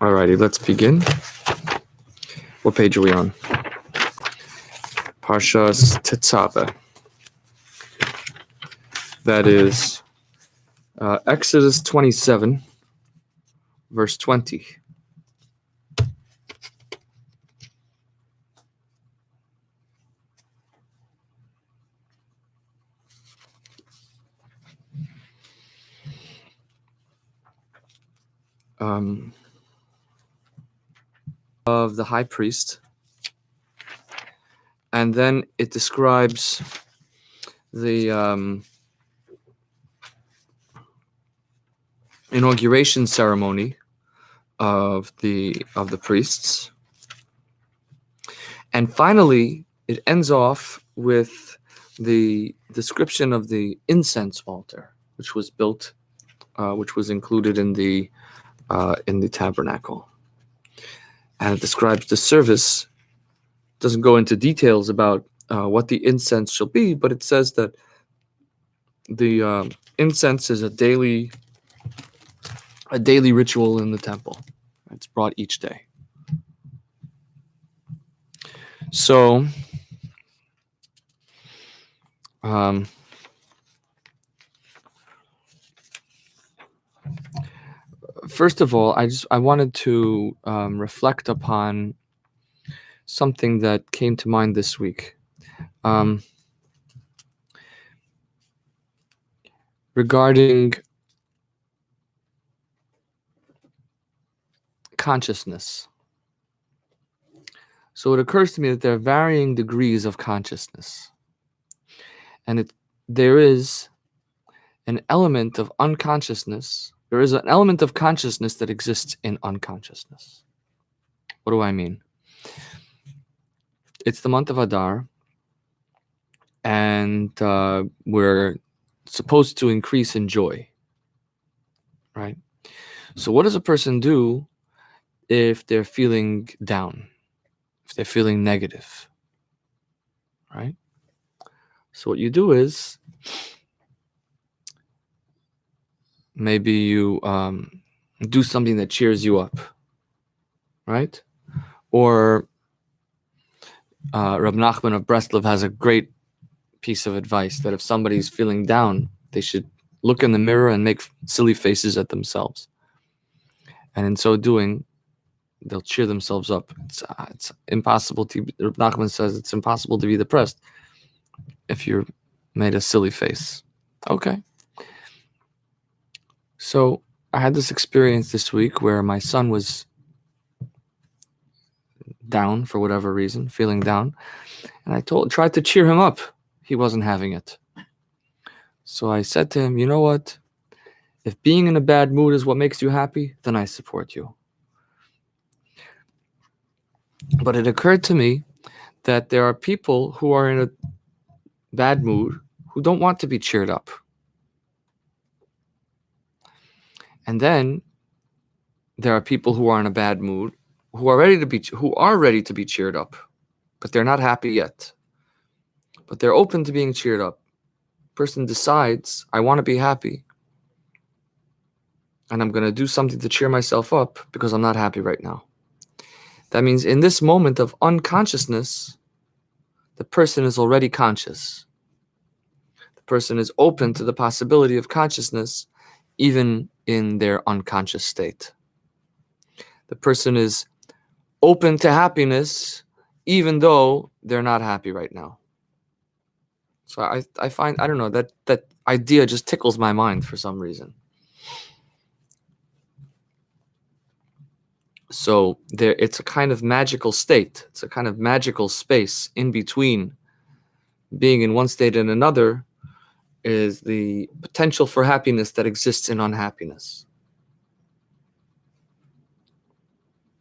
Alrighty, let's begin. What page are we on? Parshas Tetzave. That is Exodus 27, verse 20. Of the high priest, and then it describes the inauguration ceremony of the priests, and finally it ends off with the description of the incense altar, which was built, which was included in the tabernacle. And it describes the service. Doesn't go into details about what the incense shall be, but it says that the incense is a daily ritual in the temple. It's brought each day. So, first of all, I wanted to reflect upon something that came to mind this week, regarding consciousness. So it occurs to me that there are varying degrees of consciousness, and there is an element of unconsciousness. There is an element of consciousness that exists in unconsciousness. What do I mean? It's the month of Adar, and we're supposed to increase in joy, right? So what does a person do if they're feeling down, if they're feeling negative, right? So what you do is, maybe you do something that cheers you up, right? Or Rab Nachman of Breslov has a great piece of advice that if somebody's feeling down, they should look in the mirror and make silly faces at themselves. And in so doing, they'll cheer themselves up. It's impossible to, Rab Nachman says it's impossible to be depressed if you're made a silly face. Okay. So I had this experience this week where my son was down for whatever reason, feeling down, and I tried to cheer him up. He wasn't having it. So I said to him, you know what? If being in a bad mood is what makes you happy, then I support you. But it occurred to me that there are people who are in a bad mood who don't want to be cheered up. And then there are people who are in a bad mood who are ready to be cheered up, but they're not happy yet. But they're open to being cheered up. Person decides, I want to be happy, and I'm going to do something to cheer myself up because I'm not happy right now. That means in this moment of unconsciousness, the person is already conscious. The person is open to the possibility of consciousness even in their unconscious state. The person is open to happiness even though they're not happy right now. So I find, I don't know, that idea just tickles my mind for some reason. So it's a kind of magical state. It's a kind of magical space in between being in one state and another is the potential for happiness that exists in unhappiness.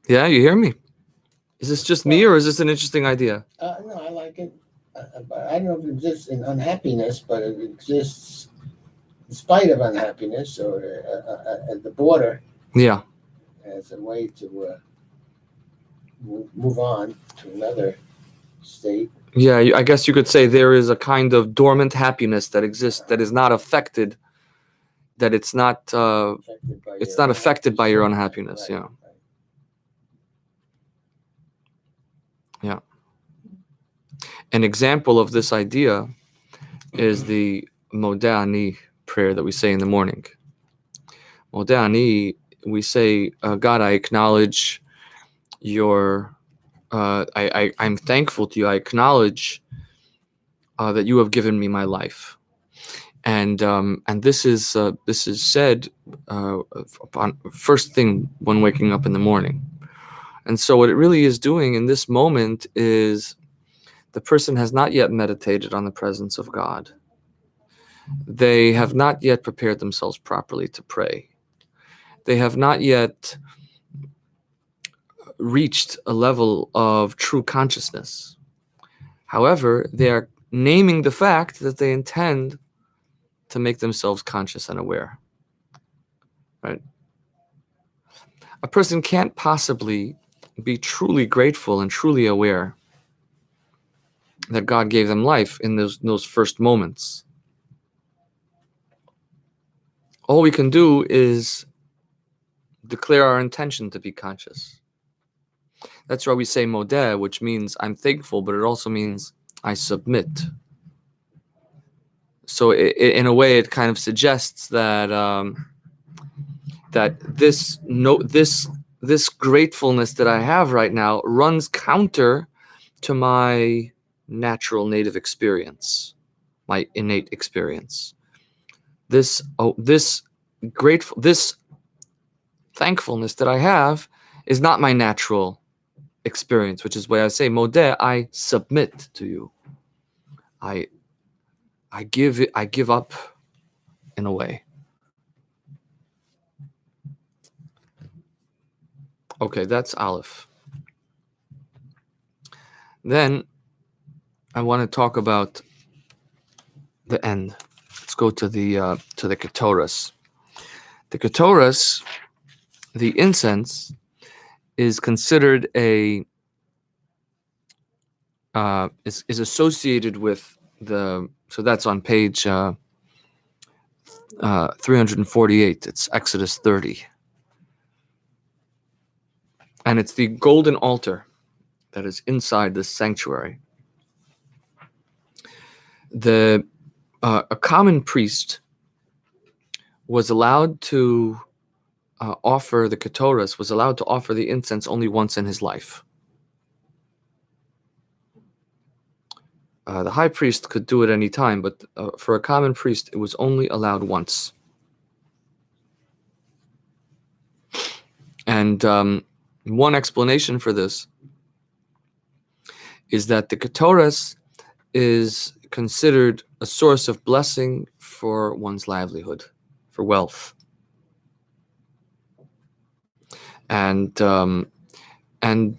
Yeah, you hear me? Is this just me, or is this an interesting idea? No, I like it. But I don't know if it exists in unhappiness, but it exists in spite of unhappiness, or at the border. Yeah. As a way to move on to another state. Yeah, I guess you could say there is a kind of dormant happiness that exists that is not affected, that it's not affected by your unhappiness. Right, Yeah. right. An example of this idea is the Modeh Ani prayer that we say in the morning. Modeh Ani, we say, God, I acknowledge your, I'm thankful to you. I acknowledge that you have given me my life. And this is said upon first thing when waking up in the morning. And so what it really is doing in this moment is the person has not yet meditated on the presence of God. They have not yet prepared themselves properly to pray. They have not yet reached a level of true consciousness. However, they are naming the fact that they intend to make themselves conscious and aware. Right? A person can't possibly be truly grateful and truly aware that God gave them life in those first moments. All we can do is declare our intention to be conscious. That's why we say modeh, which means I'm thankful, but it also means I submit. So in a way, it kind of suggests that that this gratefulness that I have right now runs counter to my natural native experience, my innate experience. This thankfulness that I have is not my natural experience, which is why I say modeh, I submit to you. I give up in a way. Okay, that's Aleph. Then I want to talk about the end. Let's go to the Ketoras. The Ketoras, the incense, is considered is associated with the. So that's on page 348. It's Exodus 30, and it's the golden altar that is inside the sanctuary. A common priest was allowed to offer the Ketoras, was allowed to offer the incense only once in his life. The high priest could do it any time, but for a common priest, it was only allowed once. And one explanation for this is that the Ketoras is considered a source of blessing for one's livelihood, for wealth. And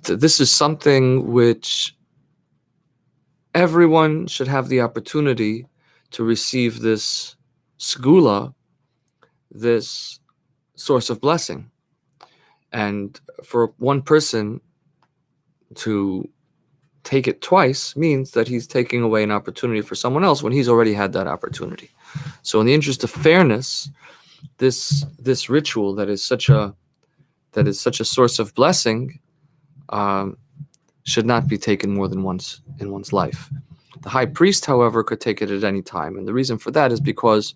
this is something which everyone should have the opportunity to receive this segula, this source of blessing. And for one person to take it twice means that he's taking away an opportunity for someone else when he's already had that opportunity. So in the interest of fairness, this ritual that is such a source of blessing should not be taken more than once in one's life. The high priest, however, could take it at any time. And the reason for that is because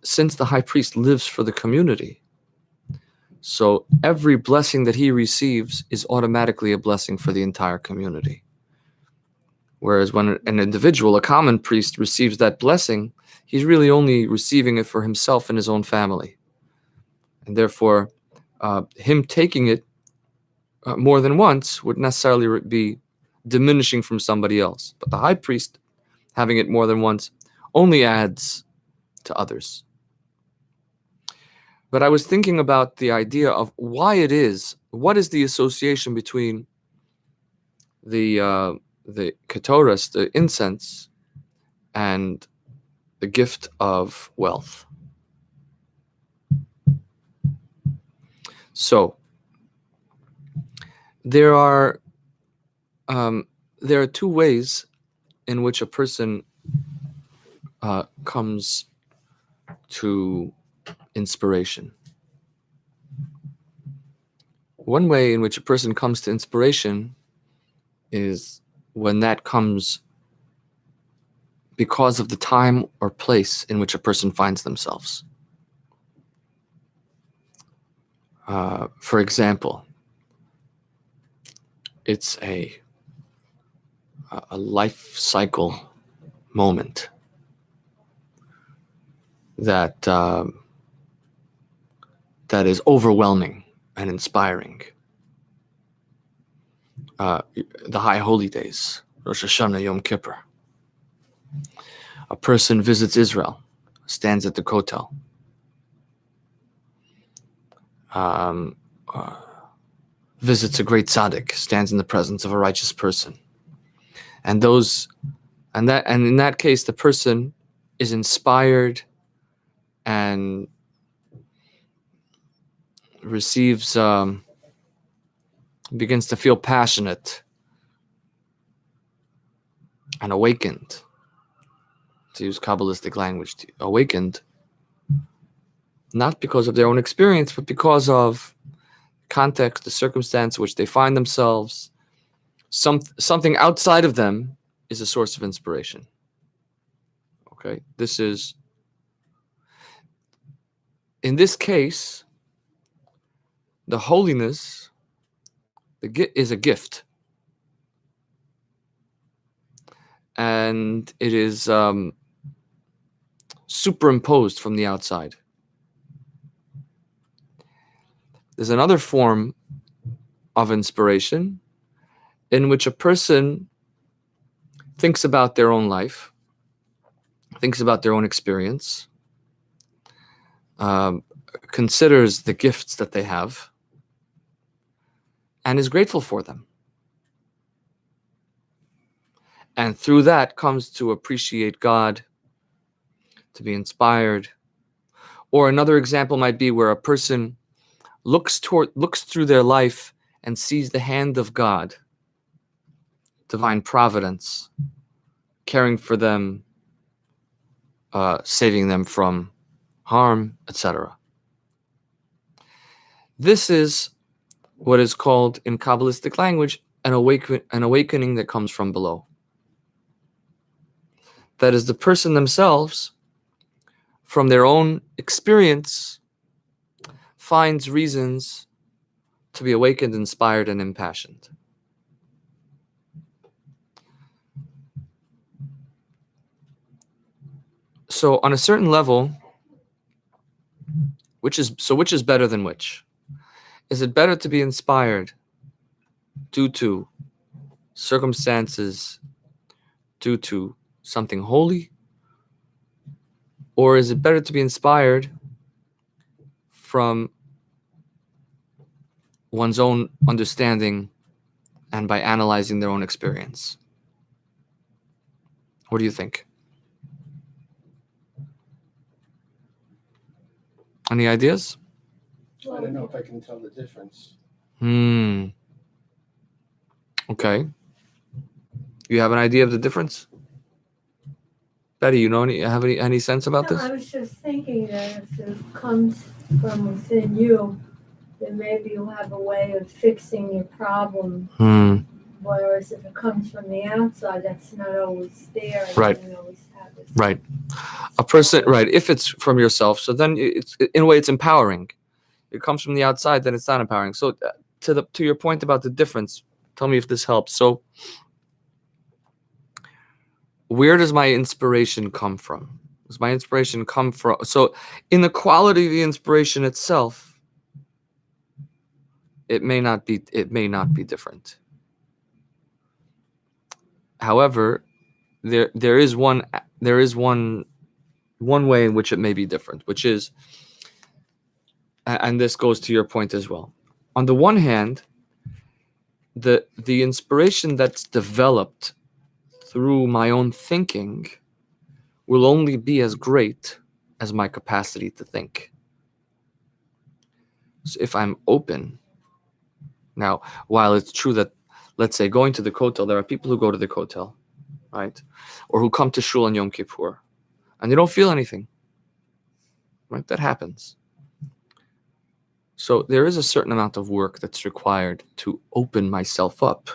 since the high priest lives for the community, so every blessing that he receives is automatically a blessing for the entire community. Whereas when an individual, a common priest, receives that blessing, he's really only receiving it for himself and his own family. And therefore, him taking it more than once would necessarily be diminishing from somebody else. But the high priest having it more than once only adds to others. But I was thinking about the idea of what is the association between the Ketoras, the incense, and the gift of wealth. So there are two ways in which a person comes to inspiration. One way in which a person comes to inspiration is when that comes because of the time or place in which a person finds themselves. For example, it's a life cycle moment that that is overwhelming and inspiring. The High Holy Days, Rosh Hashanah, Yom Kippur. A person visits Israel, stands at the Kotel, visits a great tzaddik, stands in the presence of a righteous person, and in that case, the person is inspired and receives, begins to feel passionate and awakened, to use Kabbalistic language, awakened, not because of their own experience, but because of context, the circumstance in which they find themselves. Something outside of them is a source of inspiration. Okay, in this case, the holiness is a gift, and it is superimposed from the outside. There's another form of inspiration in which a person thinks about their own life, thinks about their own experience, considers the gifts that they have, and is grateful for them. And through that comes to appreciate God, to be inspired. Or another example might be where a person looks through their life and sees the hand of God, divine providence, caring for them, saving them from harm, etc. This is what is called in Kabbalistic language an awakening that comes from below. That is, the person themselves, from their own experience, finds reasons to be awakened, inspired, and impassioned. So on a certain level, which is better than which? Is it better to be inspired due to circumstances, due to something holy? Or is it better to be inspired from one's own understanding and by analyzing their own experience? What do you think? Any ideas? I don't know if I can tell the difference. Okay. You have an idea of the difference? Betty, you have any sense about this? I was just thinking that if it comes from within you, then maybe you'll have a way of fixing your problem. Whereas if it comes from the outside, that's not always there. Right. You don't always have it. Right. A person, right, if it's from yourself, so then it's in a way it's empowering. It comes from the outside, then it's not empowering. So to your point about the difference, tell me if this helps. So where does my inspiration come from? Does my inspiration come from? So in the quality of the inspiration itself, it may not be different. However, there is one way in which it may be different, which is, and this goes to your point as well. On the one hand, the inspiration that's developed through my own thinking will only be as great as my capacity to think. So if I'm open, now, while it's true that, let's say, going to the Kotel, there are people who go to the Kotel, right? Or who come to Shul on Yom Kippur, and they don't feel anything, right? That happens. So there is a certain amount of work that's required to open myself up,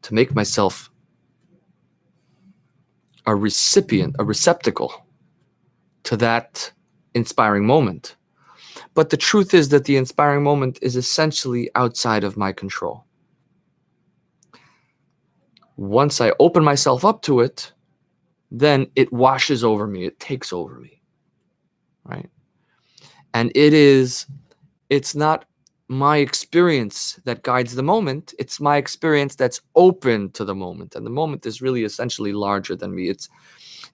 to make myself a recipient, a receptacle to that inspiring moment. But the truth is that the inspiring moment is essentially outside of my control. Once I open myself up to it, then it washes over me, it takes over me, right? And it's not my experience that guides the moment, it's my experience that's open to the moment. And the moment is really essentially larger than me. It's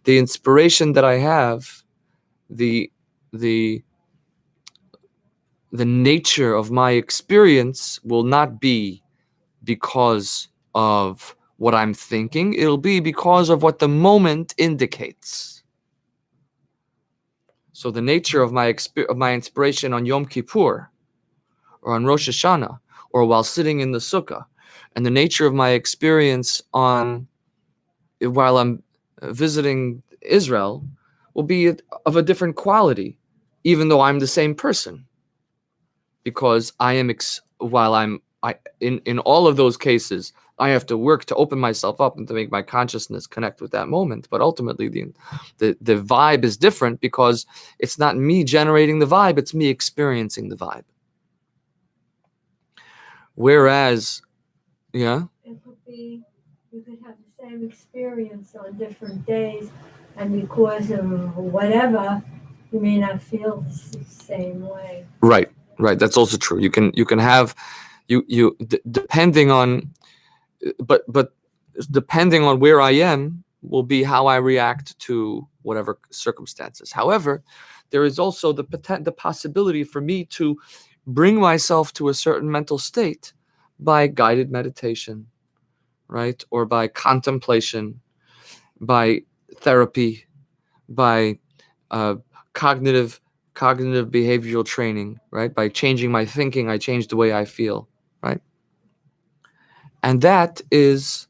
the inspiration that I have, the nature of my experience will not be because of what I'm thinking, it'll be because of what the moment indicates. So the nature of my inspiration on Yom Kippur, or on Rosh Hashanah, or while sitting in the sukkah, and the nature of my experience while I'm visiting Israel will be of a different quality, even though I'm the same person. Because I am, in all of those cases, I have to work to open myself up and to make my consciousness connect with that moment. But ultimately, the vibe is different because it's not me generating the vibe, it's me experiencing the vibe. Whereas, yeah? It could be, you could have the same experience on different days, and because of whatever, you may not feel the same way. Right. That's also true. You can have, depending on, but depending on where I am will be how I react to whatever circumstances. However, there is also the possibility for me to bring myself to a certain mental state by guided meditation, right? Or by contemplation, by therapy, by cognitive behavioral training, right? By changing my thinking, I change the way I feel, right? And that is,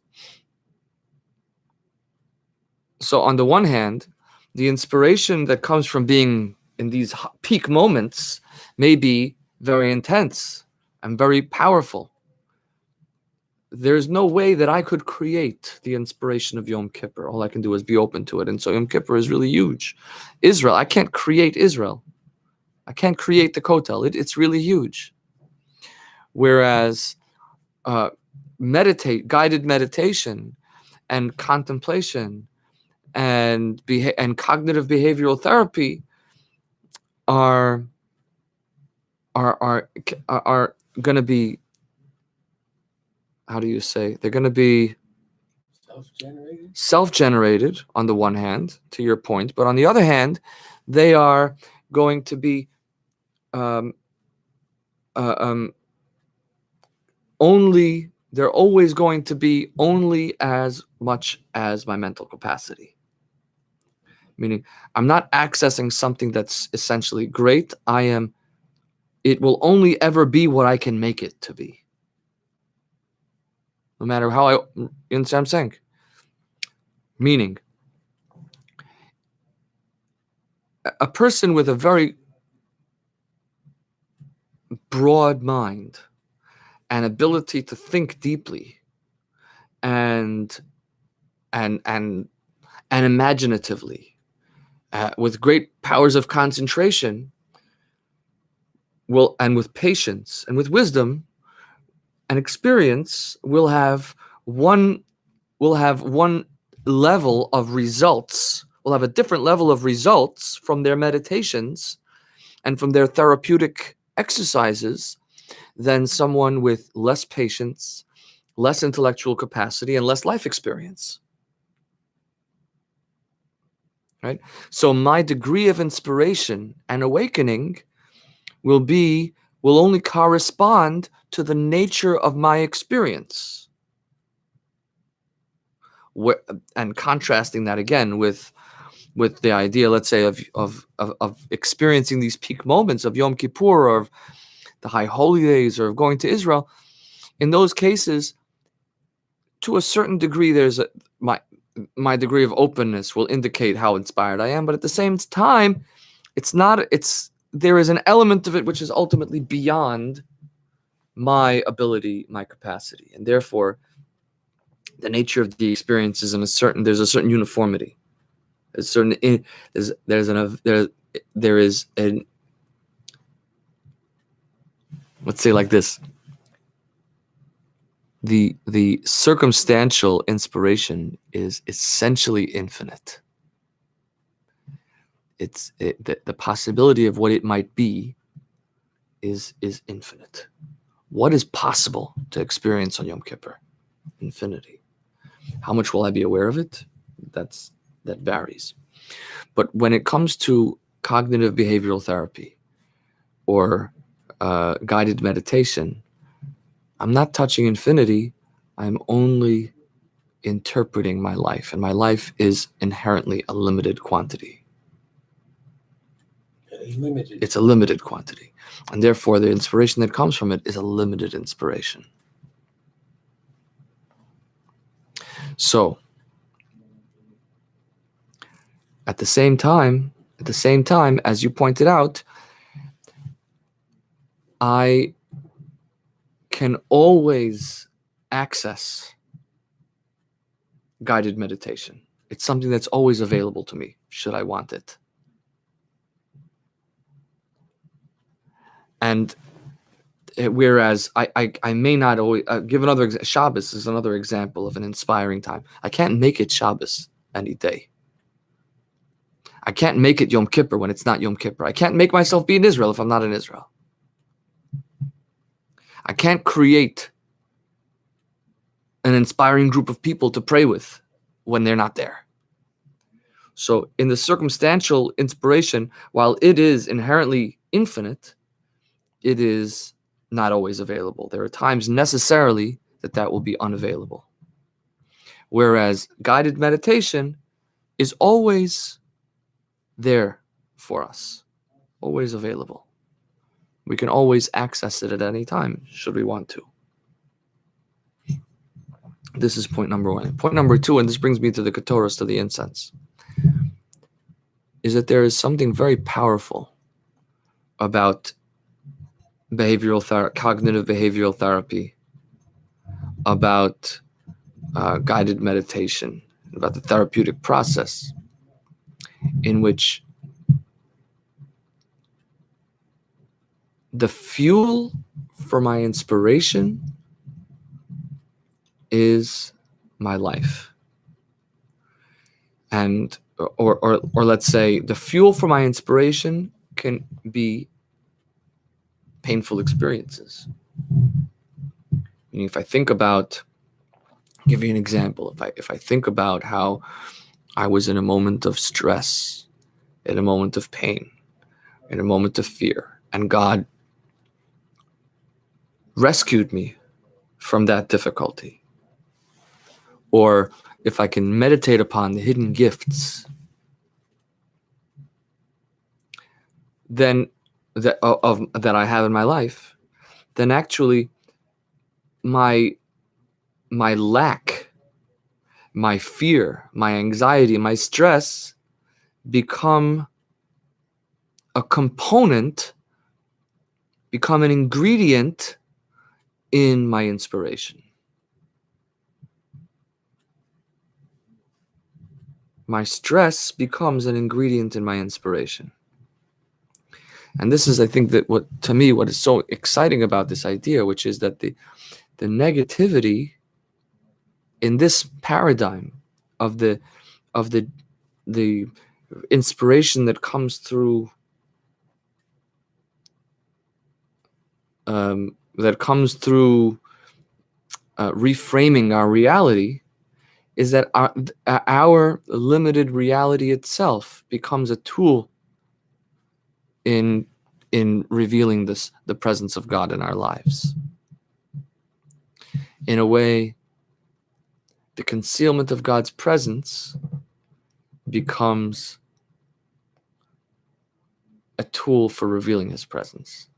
so on the one hand, the inspiration that comes from being in these peak moments may be very intense and very powerful. There's no way that I could create the inspiration of Yom Kippur. All I can do is be open to it. And so Yom Kippur is really huge. Israel, I can't create Israel. I can't create the Kotel. It's really huge. Whereas guided meditation and contemplation and cognitive behavioral therapy are going to be, how do you say? They're going to be self-generated on the one hand, to your point, but on the other hand, they are going to be they're always going to be only as much as my mental capacity. Meaning, I'm not accessing something that's essentially great. It will only ever be what I can make it to be. No matter how you understand what I'm saying? Meaning, a person with a very broad mind and ability to think deeply and imaginatively, with great powers of concentration, and with patience and with wisdom and experience, will have one level of results. Will have a different level of results from their meditations and from their therapeutic exercises than someone with less patience, less intellectual capacity, and less life experience. Right? So my degree of inspiration and awakening will only correspond to the nature of my experience. And contrasting that again with the idea, let's say, of experiencing these peak moments of Yom Kippur or of the high holy days or of going to Israel, in those cases, to a certain degree, my degree of openness will indicate how inspired I am, but at the same time, there is an element of it which is ultimately beyond my ability, my capacity, and therefore the nature of the experience is there's a certain uniformity. There is an, let's say like this, the circumstantial inspiration is essentially infinite. The possibility of what it might be is infinite. What is possible to experience on Yom Kippur? Infinity. How much will I be aware of it? That varies. But when it comes to cognitive behavioral therapy or guided meditation, I'm not touching infinity. I'm only interpreting my life, and my life is inherently a limited quantity. It's a limited quantity, and therefore the inspiration that comes from it is a limited inspiration. So, at the same time, as you pointed out, I can always access guided meditation. It's something that's always available to me, should I want it. And whereas I may not always give another example. Shabbos is another example of an inspiring time. I can't make it Shabbos any day. I can't make it Yom Kippur when it's not Yom Kippur. I can't make myself be in Israel if I'm not in Israel. I can't create an inspiring group of people to pray with when they're not there. So in the circumstantial inspiration, while it is inherently infinite, it is not always available. There are times necessarily that will be unavailable. Whereas guided meditation is always there for us, always available. We can always access it at any time, should we want to. This is point number one. Point number two, and this brings me to the Ketores, to the incense, is that there is something very powerful about cognitive behavioral therapy, about guided meditation, about the therapeutic process, in which the fuel for my inspiration is my life. And or let's say the fuel for my inspiration can be painful experiences. Meaning, if I think about, I'll give you an example. If I think about how I was in a moment of stress, in a moment of pain, in a moment of fear, and God rescued me from that difficulty, or if I can meditate upon the hidden gifts, then that I have in my life, then actually my lack, my fear, my anxiety, my stress become a component, become an ingredient in my inspiration. My stress becomes an ingredient in my inspiration. And this is, I think, that what is so exciting about this idea, which is that the negativity in this paradigm of the inspiration that comes through reframing our reality, is that our limited reality itself becomes a tool in revealing the presence of God in our lives. In a way, the concealment of God's presence becomes a tool for revealing his presence.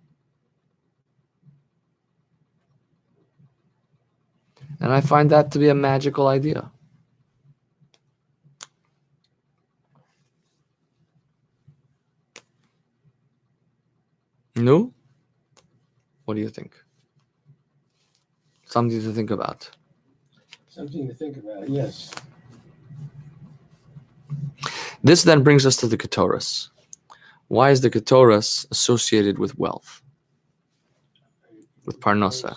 And I find that to be a magical idea. No? What do you think? Something to think about. Something to think about, yes. This then brings us to the Ketoras. Why is the Ketoras associated with wealth? With Parnasa,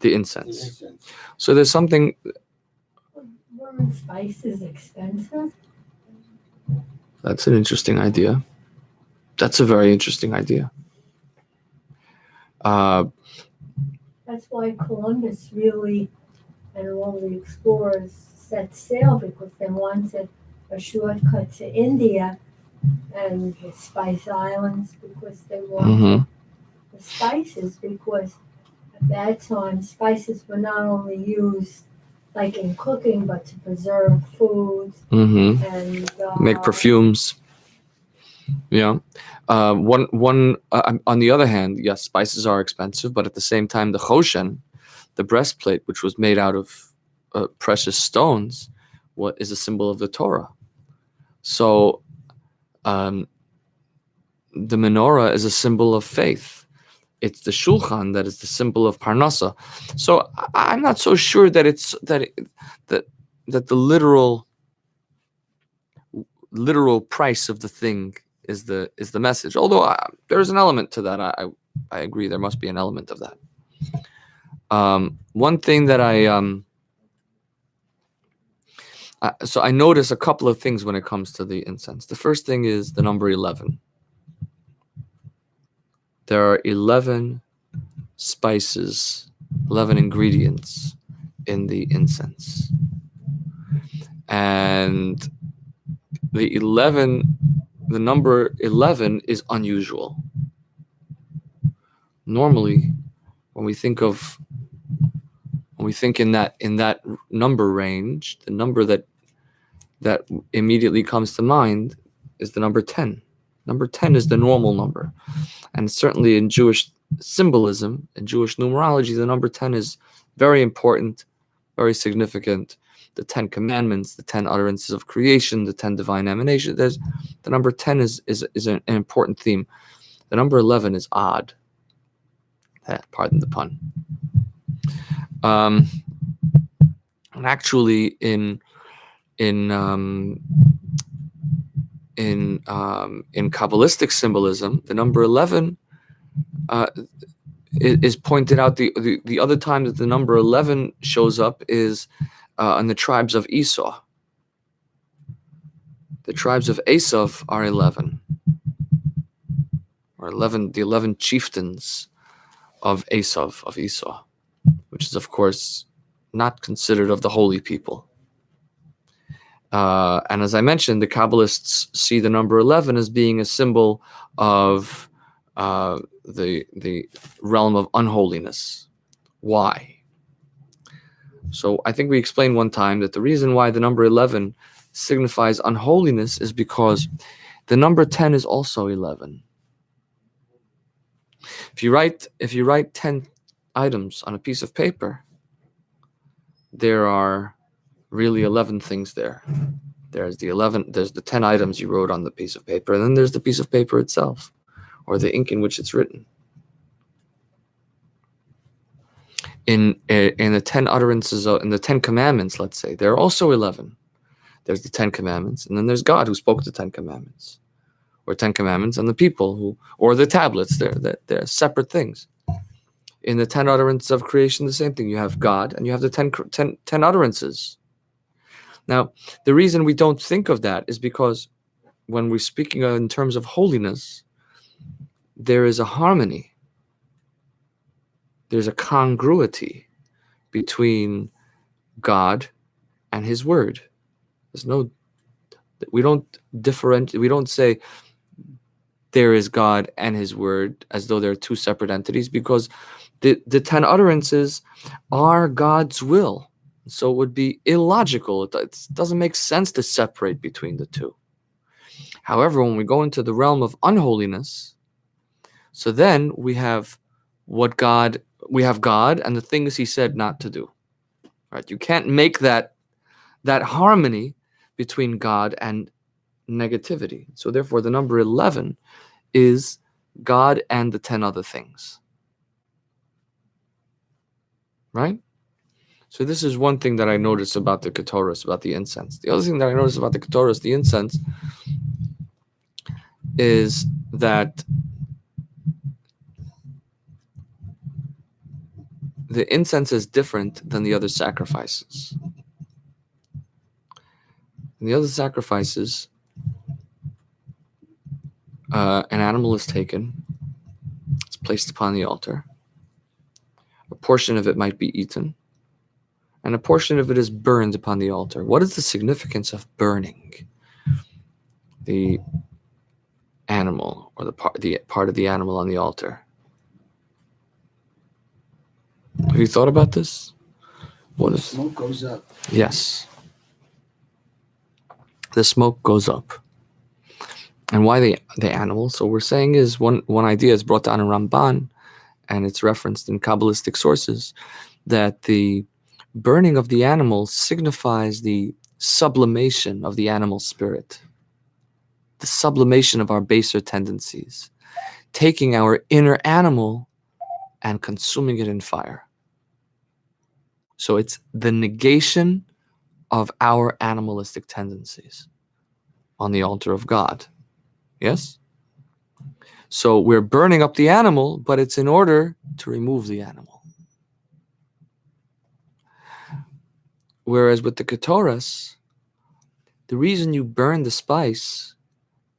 the incense. So there's something. Weren't spices expensive? That's an interesting idea. That's a very interesting idea. That's why Columbus really, and all the explorers set sail, because they wanted a shortcut to India and the Spice Islands, because they wanted the spices, because at that time spices were not only used like in cooking, but to preserve foods and make perfumes. Yeah. On the other hand, yes, spices are expensive, but at the same time, the choshen, the breastplate, which was made out of precious stones, is a symbol of the Torah. So, the menorah is a symbol of faith. It's the shulchan that is the symbol of parnasa. So I'm not so sure that the literal price of the thing is the message. Although there's an element to that. I agree there must be an element of that. One thing that so I notice a couple of things when it comes to the incense. The first thing is the number 11. There are 11 spices, 11 ingredients in the incense. And the number 11 is unusual. Normally, when we think in that number range, the number that immediately comes to mind is the number 10. Number 10 is the normal number. And certainly in Jewish symbolism, in Jewish numerology, the number 10 is very important, very significant. The 10 commandments, the 10 utterances of creation, the 10 divine emanations. The number 10 is an important theme. The number 11 is odd. Pardon the pun. And actually, in Kabbalistic symbolism, the number 11 is pointed out. The other time that the number 11 shows up is on the tribes of Esau. The tribes of Esav are 11, or the 11 chieftains of Esav, of Esau, which is of course not considered of the holy people. And as I mentioned, the Kabbalists see the number 11 as being a symbol of the realm of unholiness. Why? So I think we explained one time that the reason why the number 11 signifies unholiness is because the number 10 is also 11. If you write 10 items on a piece of paper, there are really 11 things there. There's the 10 items you wrote on the piece of paper, and then there's the piece of paper itself, or the ink in which it's written. In the 10 utterances, in the 10 commandments, let's say, there are also 11. There's the 10 commandments, and then there's God who spoke the 10 commandments, or 10 commandments, and the people or the tablets. They're separate things. In the 10 utterances of creation, the same thing. You have God, and you have the 10 utterances. Now, the reason we don't think of that is because when we're speaking in terms of holiness, there is a harmony. There's a congruity between God and His Word. We don't differentiate. We don't say there is God and His Word as though they're two separate entities, because the 10 utterances are God's will. So it would be illogical. It doesn't make sense to separate between the two. However, when we go into the realm of unholiness, so then we have God and the things He said not to do. Right? You can't make that harmony between God and negativity. So therefore, the number 11 is God and the 10 other things. Right? So this is one thing that I noticed about the Ketores, about the incense. The other thing that I noticed about the Ketores, the incense, is that the incense is different than the other sacrifices. In the other sacrifices, an animal is taken, it's placed upon the altar. A portion of it might be eaten, and a portion of it is burned upon the altar. What is the significance of burning the animal, or the part of the animal on the altar? Have you thought about this? What is smoke goes up? Yes. The smoke goes up. And why the animal? So we're saying is one idea is brought down in Ramban, and it's referenced in Kabbalistic sources, that the burning of the animal signifies the sublimation of the animal spirit, the sublimation of our baser tendencies, taking our inner animal and consuming it in fire. So it's the negation of our animalistic tendencies on the altar of God. Yes? So we're burning up the animal, but it's in order to remove the animal. Whereas with the Ketores, the reason you burn the spice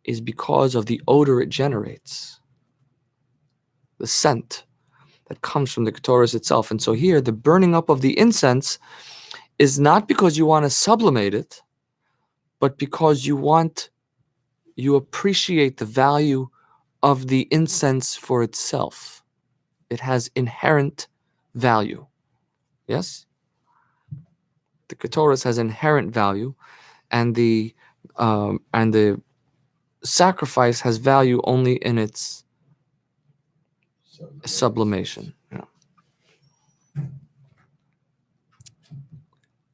is because of the odor it generates, the scent that comes from the Ketores itself. And so here, the burning up of the incense is not because you want to sublimate it, but because you appreciate the value of the incense for itself. It has inherent value. Yes? The Ketores has inherent value, and the sacrifice has value only in its sublimation. Yeah.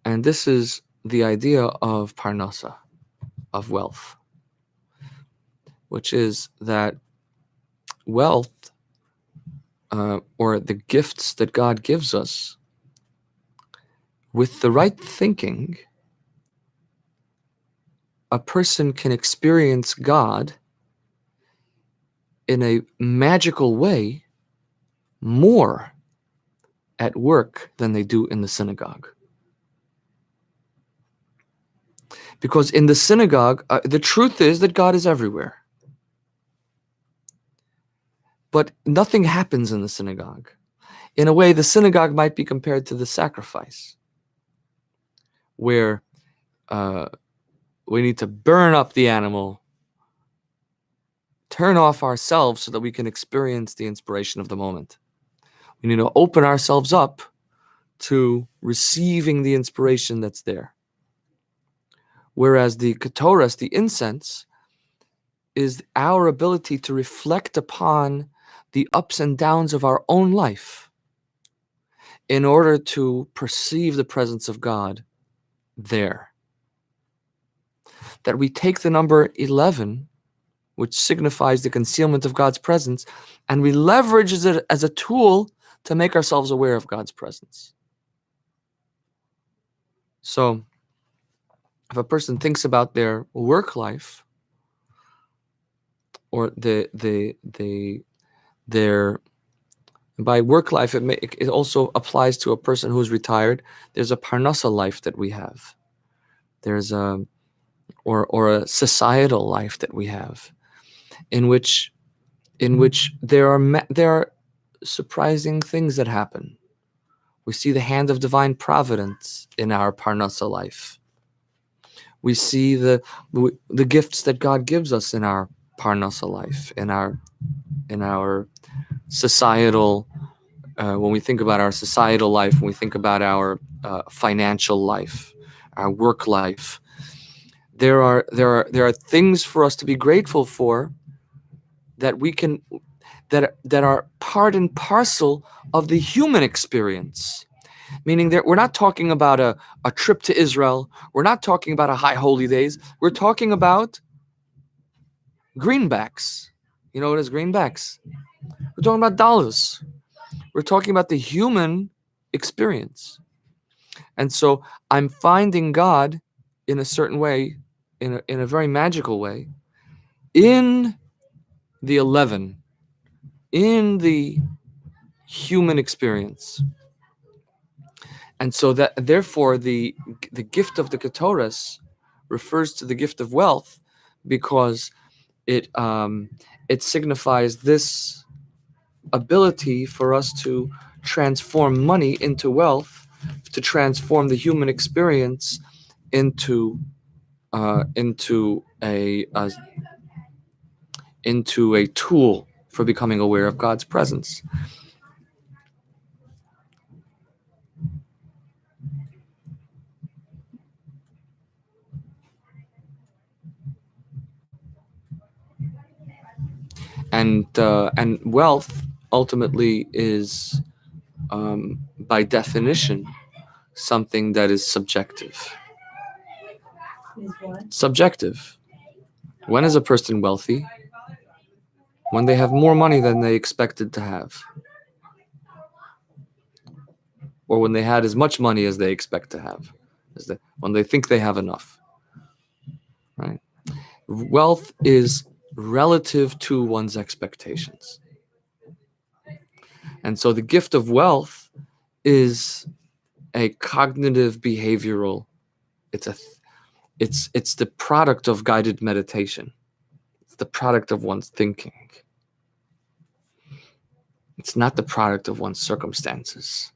And this is the idea of parnasa, of wealth, which is that wealth, or the gifts that God gives us, with the right thinking, a person can experience God in a magical way more at work than they do in the synagogue. Because in the synagogue, the truth is that God is everywhere. But nothing happens in the synagogue. In a way, the synagogue might be compared to the sacrifice, where we need to burn up the animal, turn off ourselves so that we can experience the inspiration of the moment. We need to open ourselves up to receiving the inspiration that's there. Whereas the Ketores, the incense, is our ability to reflect upon the ups and downs of our own life in order to perceive the presence of God there. That we take the number 11, which signifies the concealment of God's presence, and we leverage it as a tool to make ourselves aware of God's presence. So, if a person thinks about their work life, or their by work life, it also applies to a person who's retired. There's a parnasa life that we have. There's a societal life that we have, in which there are surprising things that happen. We see the hand of divine providence in our parnasa life. We see the gifts that God gives us in our parnasa life, in our societal. When we think about our societal life, when we think about our financial life, our work life, there are things for us to be grateful for that we can that are part and parcel of the human experience. Meaning that we're not talking about a trip to Israel. We're not talking about a high holy days. We're talking about greenbacks. You know what is greenbacks? We're talking about dollars. We're talking about the human experience. And so I'm finding God in a certain way, in a very magical way, in the 11, in the human experience. And so that therefore the gift of the Ketoras refers to the gift of wealth, because it signifies this ability for us to transform money into wealth, to transform the human experience into a tool for becoming aware of God's presence. And wealth ultimately is, by definition, something that is subjective. Is what? Subjective. When is a person wealthy? When they have more money than they expected to have, or when they had as much money as they expect to have, when they think they have enough. Right? Wealth is relative to one's expectations. And so the gift of wealth is a cognitive behavioral, it's the product of guided meditation. It's the product of one's thinking. It's not the product of one's circumstances.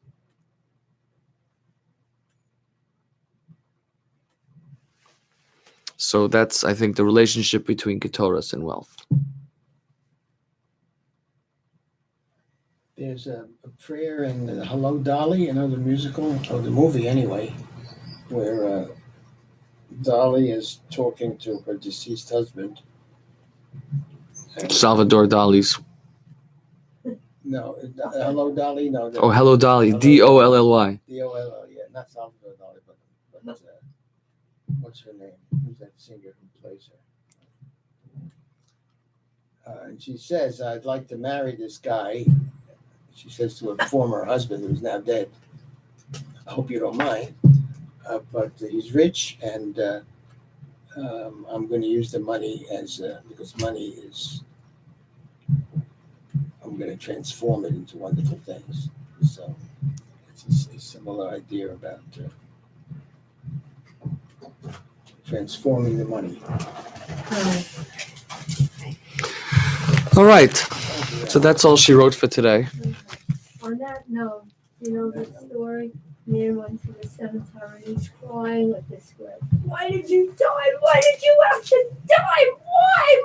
So that's, I think, the relationship between Ketoras and wealth. There's a prayer in Hello, Dolly, the musical, or the movie anyway, where Dolly is talking to her deceased husband. Salvador Dali's. No, Hello, Dolly, no. Oh, Hello, Dolly. Dolly. D-O-L-L, yeah, not Salvador Dolly, but what's her name? Who's that singer who plays her? And she says, I'd like to marry this guy. She says to her former husband, who's now dead. I hope you don't mind. But he's rich, and I'm going to use the money because money is, I'm going to transform it into wonderful things. So it's a similar idea about transforming the money. All right. So that's all she wrote for today. On that note, you know the story? Man went to the cemetery, he's crying with this script. Why did you die? Why did you have to die? Why?